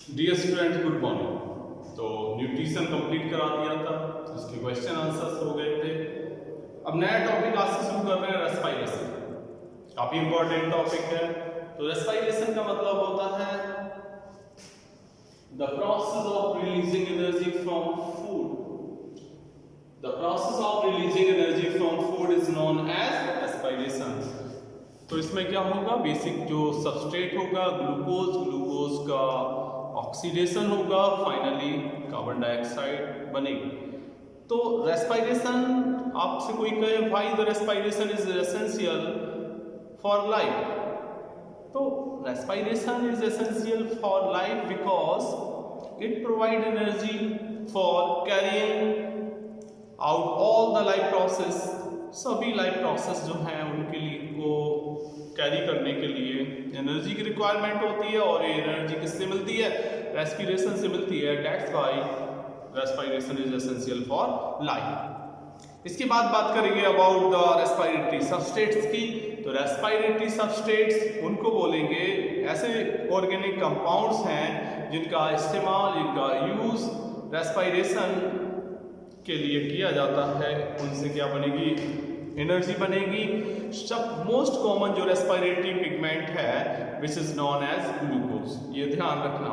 Dear student, good morning. तो nutrition complete करा दिया था, उसके क्वेश्चन आंसर्स हो गए थे। अब नया टॉपिक आज से शुरू कर रहे हैं, रेस्पिरेशन। काफी इंपॉर्टेंट टॉपिक है। तो रेस्पिरेशन का मतलब होता है the process of releasing energy from food. The process of releasing energy from food is known as respiration. तो इसमें क्या होगा, बेसिक जो सबस्ट्रेट होगा ग्लूकोज का ऑक्सीडेशन होगा, फाइनली कार्बन डाइऑक्साइड बनेगी। तो रेस्पिरेशन, आपसे कोई कहे why the respiration is essential for life, तो respiration is essential for life because it provide energy for carrying out all the life process. सभी लाइफ प्रोसेस जो हैं उनके लिए को कैरी करने के लिए एनर्जी की रिक्वायरमेंट होती है, और ये एनर्जी किससे मिलती है? रेस्पिरेशन से मिलती है। That's why respiration is essential for life. इसके बाद बात करेंगे अबाउट द रेस्पिरेटरी सबस्ट्रेट्स की। तो रेस्पिरेटरी सबस्ट्रेट्स उनको बोलेंगे ऐसे ऑर्गेनिक कंपाउंड्स हैं जिनका इस्तेमाल, जिनका यूज रेस्पिरेशन के लिए किया जाता है। उनसे क्या बनेगी? एनर्जी बनेगी। सब मोस्ट कॉमन जो रेस्पिरेटरी पिगमेंट है which is known as glucose, ये ध्यान रखना।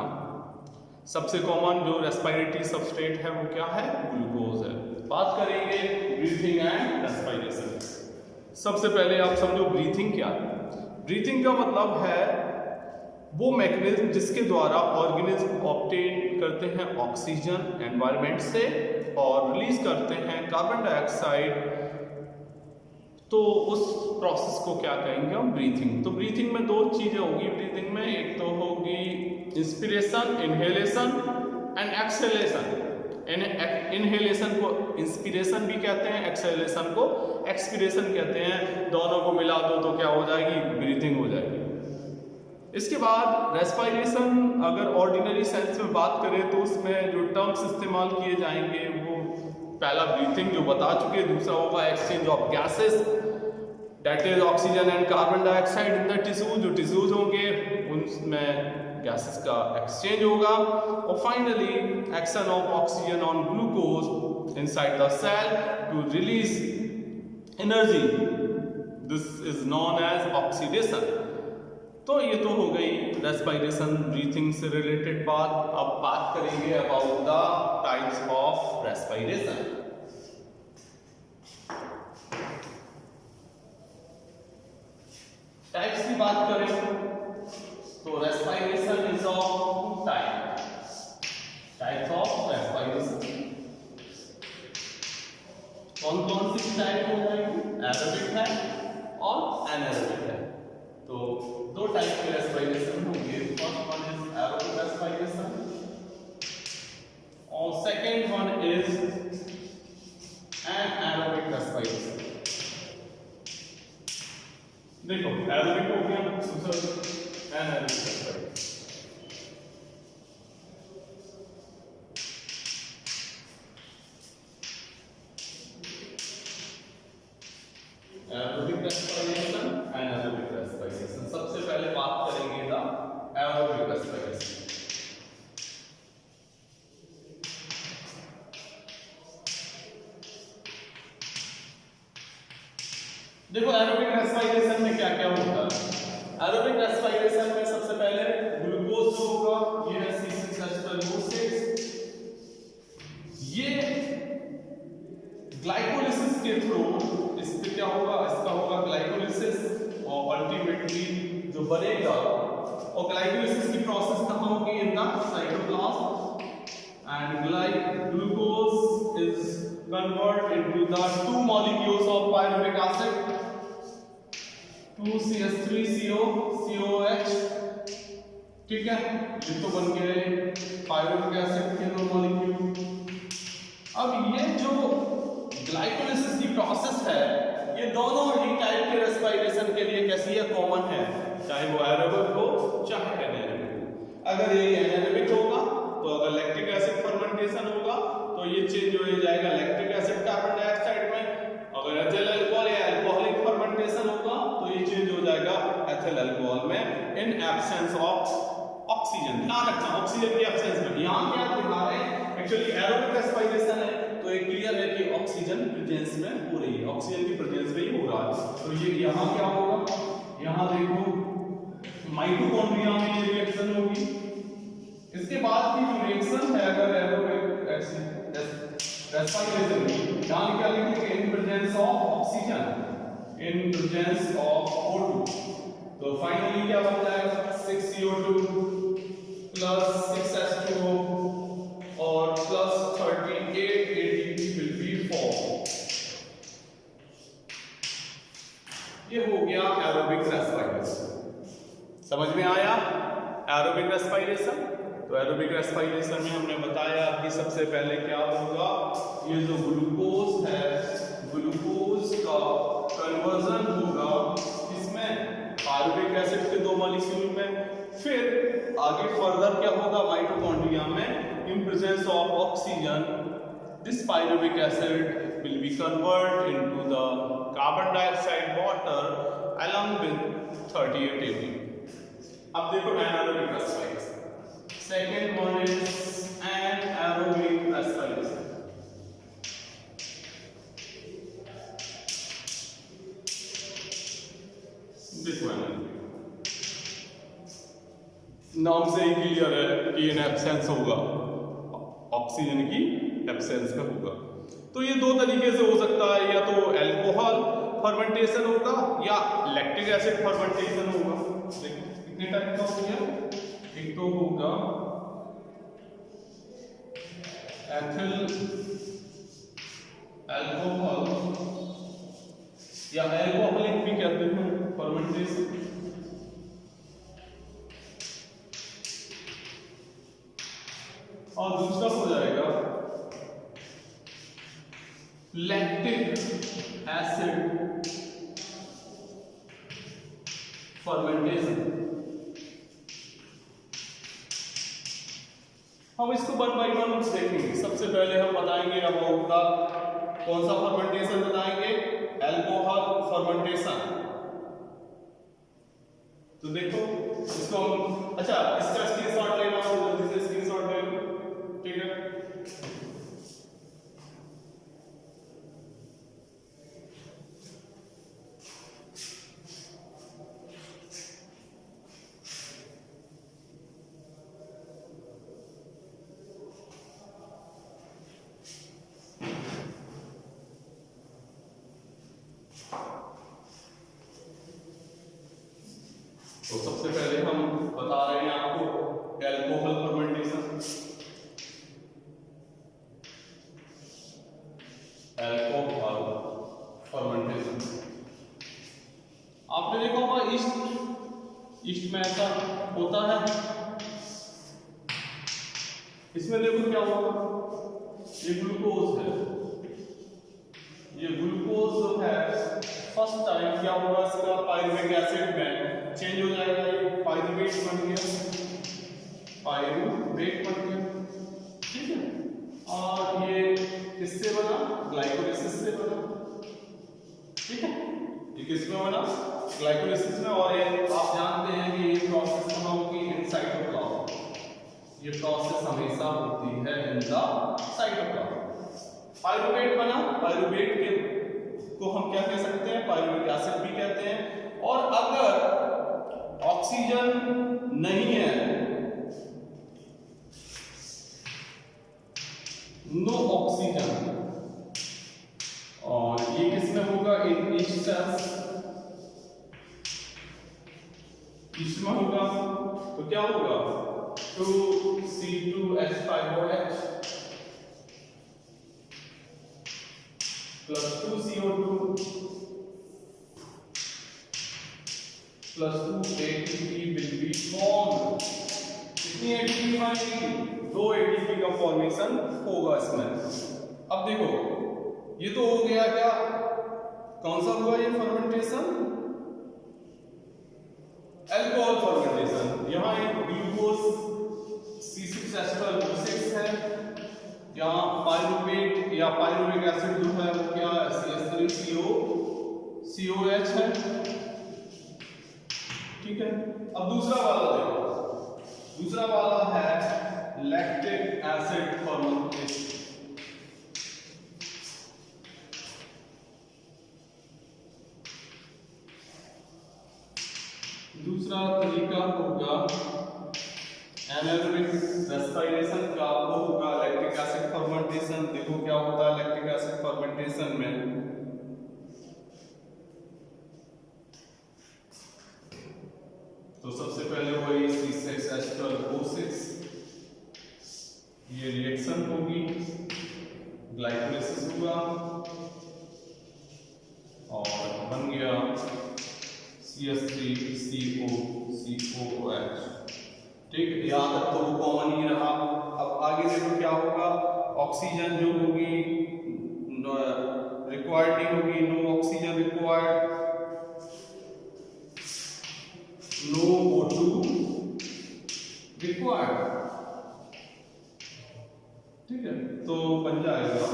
सबसे कॉमन जो रेस्पिरेटरी सबस्ट्रेट है वो क्या है? ग्लूकोज है। बात करेंगे ब्रीथिंग एंड रेस्पिरेशन। सबसे पहले आप समझो ब्रीथिंग क्या है। ब्रीथिंग का मतलब है वो मैकेनिज्म जिसके द्वारा ऑर्गेनिज्म ऑब्टेन करते हैं ऑक्सीजन एनवायरनमेंट से और रिलीज करते हैं कार्बन डाइऑक्साइड। तो उस प्रोसेस को क्या कहेंगे हम? ब्रीथिंग। तो ब्रीथिंग में दो चीजें होगी ब्रीथिंग में, एक तो होगी inspiration, inhalation and exhalation. Inhalation को इंस्पिरेशन भी कहते हैं, एक्सहेलेशन को एक्सपिरेशन कहते हैं। दोनों को मिला दो तो क्या हो जाएगी? ब्रीथिंग हो जाएगी। इसके बाद रेस्पिरेशन अगर ऑर्डिनरी सेंस में बात करें तो उसमें जो टर्म्स इस्तेमाल किए जाएंगे वो पहला ब्रीथिंग जो बता चुके, दूसरा होगा exchange of gases, that is oxygen and carbon dioxide in the tissue. जो टिश्यूज होंगे उनमें गैसेस का एक्सचेंज होगा। और finally action of oxygen on glucose inside the cell to release energy, this is known as oxidation. तो ये तो हो गई रेस्पिरेशन ब्रीथिंग से रिलेटेड बात। अब बात करेंगे about the types of respiration. Types की बात करें तो respiration is of two types of respiration. कौन कौन सी टाइप हो जाएगी? एरोबिक है और एनारोबिक है। तो दो टाइप के रेस्पिरेशन होंगे। First one is aerobic respiration और second one is anaerobic respiration. देखो एरोबिक हो गया, दूसरा anaerobic respiration. Aerobic respiration, anaerobic respiration. सबसे पहले बात करेंगे द एरोबिक रेस्पिरेशन। देखो एरोबिक रेस्पिरेशन में क्या क्या होता है। एरोबिक रेस्पिरेशन में सबसे पहले ग्लूकोज जो होगा, ये है C6H12O6। ये ग्लाइकोलिसिस के थ्रू इस पे क्या होगा? इसका होगा ग्लाइकोलिसिस और अल्टीमेटली जो बनेगा, और ग्लाइकोलिसिस की प्रोसेस कहाँ होगी? In the cytoplasm and glucose is convert into the two molecules of pyruvic acid, 2CH3CO COH। ठीक है, ये तो बन गए पायरुविक एसिड के दो मॉलिक्यूल। अब ये जो ग्लाइकोलिसिस की प्रोसेस है ये दोनों ही टाइप के रेस्पिरेशन के लिए कैसी है? कॉमन है, चाहे वो एरोबिक हो चाहे एनारोबिक हो। अगर ये एनारोबिक होगा तो अगर लैक्टिक एसिड फर्मेंटेशन होगा तो ये चेंज हो जाएगा लैक्टिक एसिड कार्बन डाइऑक्साइड में। अगर एथिल अल्कोहल या अल्कोहलिक फर्मेंटेशन होगा तो ये चेंज हो जाएगा एथिल अल्कोहल में इन एब्सेंस ऑफ ऑक्सीजन, ध्यान रखना ऑक्सीजन की एब्सेंस में। यहाँ क्या दिखा रहे हैं, एक्चुअली एरोबिक रेस्पिरेशन है, तो ये क्लियर है कि ऑक्सीजन प्रेजेंस में हो रही है, ऑक्सीजन की प्रेजेंस में ही हो रहा है। तो ये यहाँ क्या होगा, यहाँ देखो माइटोकॉन्ड्रिया में ये रिएक्शन होगी। इसके बाद की जो रिएक्शन है अगर एरोबिक रेस्पिरेशन में, यहाँ क्या लिखेंगे, in presence of oxygen, in presence of O2, तो फाइनली क्या बन जाएगा 6CO2 प्लस 6H2O और plus 38 ATP will be formed। ये हो गया एरोबिक रेस्पिरेशन। समझ में आया एरोबिक रेस्पिरेशन? तो एरोबिक रेस्पिरेशन में हमने बताया कि सबसे पहले क्या होगा, ये जो ग्लूकोज है, ग्लूकोज का कन्वर्जन होगा इसमें पायरुविक एसिड के 2 मॉलिक्यूल में। फिर आगे फर्दर क्या होगा, माइटोकॉन्ड्रिया में in presence of oxygen this pyruvic acid will be convert into the carbon dioxide water along with 38 ATP। अब देखो anaerobic respiration, second one is anaerobic respiration. नाम से ही क्लियर है कि इन एब्सेंस होगा, ऑक्सीजन की एब्सेंस में होगा। तो ये 2 तरीके से हो सकता है, या तो अल्कोहल फर्मेंटेशन होगा या लैक्टिक एसिड फर्मेंटेशन होगा। कितने टाइप का हो गया, एक तो होगा एथिल अल्कोहल या अल्कोहलिक भी कहते हैं फर्मेंटेशन, और दूसरा हो जाएगा लैक्टिक एसिड फर्मेंटेशन। हम इसको 1 by 1 देखेंगे। सबसे पहले हम बताएंगे अब होगा कौन सा फर्मेंटेशन बताएंगे, अल्कोहल फर्मेंटेशन। तो देखो इसको हम, अच्छा इसका स्क्रीनशॉट लेना हो जल्दी से स्क्रीनशॉट ले लो, ठीक है। तो सबसे पहले हम बता रहे हैं आपको अल्कोहल फर्मेंटेशन। अल्कोहल फर्मेंटेशन आपने देखा होगा ईस्ट में ऐसा होता है। इसमें देखो क्या होगा, ये ग्लूकोज है, ये ग्लूकोज जो है फर्स्ट टाइम क्या होगा, इसका पायरुविक एसिड में चेंज हो जाएगा, ये पायरुवेट बन गया, पायरुवेट बन गया, ठीक है। और ये किससे बना, ग्लाइकोलाइसिस से बना, ठीक है। ये किसमें बना, ग्लाइकोलाइसिस में। और ये आप जानते हैं कि ये प्रोसेस कहाँ होगी, इन साइटोप्लाज्म। ये प्रोसेस हमेशा होती है इन द साइटोप्लाज्म। पायरुवेट बना, पायरुवेट के को हम क्या कह सकते हैं, पायरुविक एसिड भी कहते हैं। और अगर ऑक्सीजन नहीं है, नो ऑक्सीजन, और ये किसमें होगा, इन ईस्ट सेल्स, ईस्ट में होगा, तो क्या होगा 2C2H5OH plus 2CO2 plus 2 ATP will be formed। कितनी ATP बनेगी, 2 ATP का फॉर्मेशन होगा इसमें। अब देखो ये तो हो गया क्या, कौन सा हुआ ये फर्मेंटेशन, अल्कोहल फर्मेंटेशन। यहाँ एक ग्लूकोज C6H12O6 है, यहाँ पायरुवेट या पायरुविक एसिड जो है वो क्या है, CH3COCOH है, ठीक है। अब दूसरा वाला देखो, दूसरा वाला है लैक्टिक एसिड फर्मेंटेशन। दूसरा तरीका होगा एनारोबिक रेस्पिरेशन का, वो होगा लैक्टिक एसिड फर्मेंटेशन। देखो क्या होता है लैक्टिक एसिड फर्मेंटेशन में। तो सबसे पहले वही C6H12O6, ये रिएक्शन होगी, ग्लाइकोलाइसिस होगा और बन गया CH3COCOOH। ठीक, याद रखो वो कॉमन ही रहा। अब आगे देखो क्या होगा, ऑक्सीजन जो होगी रिक्वायर्ड नहीं होगी, no oxygen required, no O2 required. ठीक है, तो बन जाएगा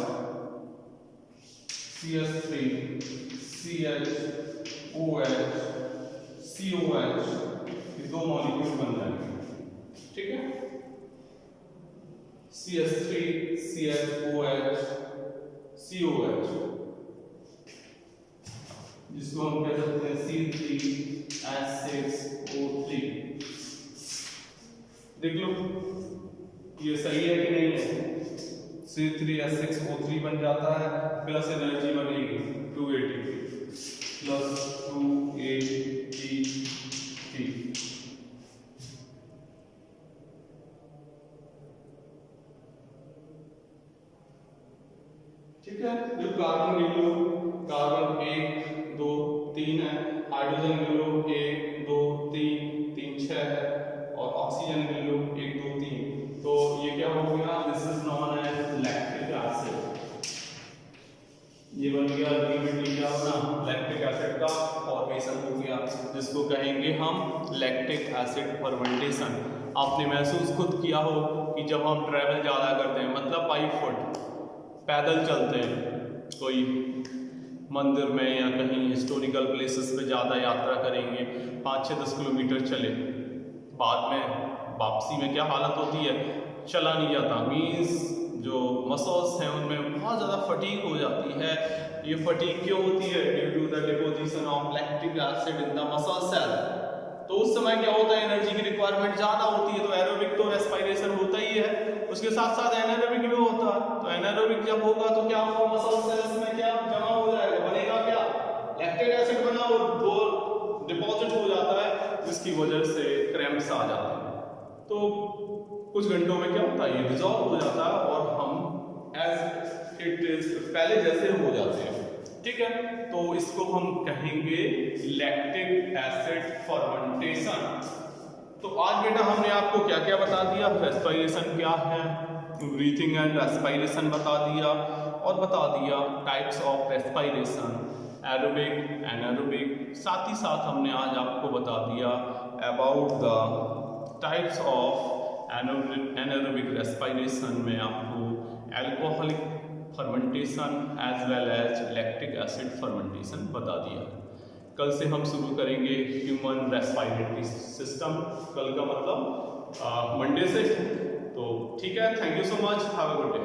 CH3CHOH COH, ये दो मॉलिक्यूल बन जाएंगे। ठीक है, CH3CHOH COH, जिसको हम कह सकते हैं C3H6O3। देख लो ये सही है कि नहीं है। C3H6O3 बन जाता है, प्लस एनर्जी बनेगी 280 प्लस 280। ठीक है, जो कार्बन ले लो, कार्बन 1 2 3 है, हाइड्रोजन ले लो 1 2 3 3 6 है, और ऑक्सीजन ले लो 1 2 3। तो ये क्या हो गया, this is known as lactic acid. ये बन गया अल्टीमेटली क्या होना, लैक्टिक एसिड का फॉर्मेशन हो गया, जिसको कहेंगे हम लैक्टिक एसिड फर्मेंटेशन। आपने महसूस खुद किया हो कि जब हम ट्रैवल ज़्यादा करते हैं, मतलब बाई फुट पैदल चलते हैं, कोई मंदिर में या कहीं हिस्टोरिकल प्लेसेस पे ज़्यादा यात्रा करेंगे, 5-6-10 किलोमीटर चले, बाद में वापसी में क्या हालत होती है, चला नहीं जाता। मीन्स जो मसल्स हैं उनमें बहुत ज़्यादा फटीग हो जाती है। ये फटीग क्यों होती है, due to the deposition of lactic acid in the muscle cell. तो उस समय क्या होता है, एनर्जी की रिक्वायरमेंट ज़्यादा होती है, तो एरोबिक तो रेस्पिरेशन होता ही है, उसके साथ साथ एनारोबिक भी होता है। तो एनारोबिक जब होगा तो क्या होगा, मसल सेल्स में क्या जमा हो जाएगा, बनेगा क्या, लैक्टिक एसिड बना और वो डिपॉजिट हो जाता है, जिसकी वजह से क्रैम्प्स आ जाते हैं। तो कुछ घंटों में क्या होता है, ये डिसॉल्व हो जाता है और हम एज इट इज पहले जैसे हो जाते हैं। ठीक है, तो इसको हम कहेंगे लैक्टिक एसिड फर्मेंटेशन। तो आज बेटा हमने आपको क्या क्या बता दिया, रेस्पिरेशन क्या है, ब्रीथिंग एंड रेस्पिरेशन बता दिया, और बता दिया types of respiration, aerobic anaerobic. साथ ही साथ हमने आज आपको बता दिया about the types of anaerobic respiration में आपको alcoholic fermentation as well as lactic acid fermentation बता दिया। कल से हम शुरू करेंगे ह्यूमन रेस्पिरेटरी सिस्टम, कल का मतलब मंडे से। तो ठीक है, thank you so much, have a good day.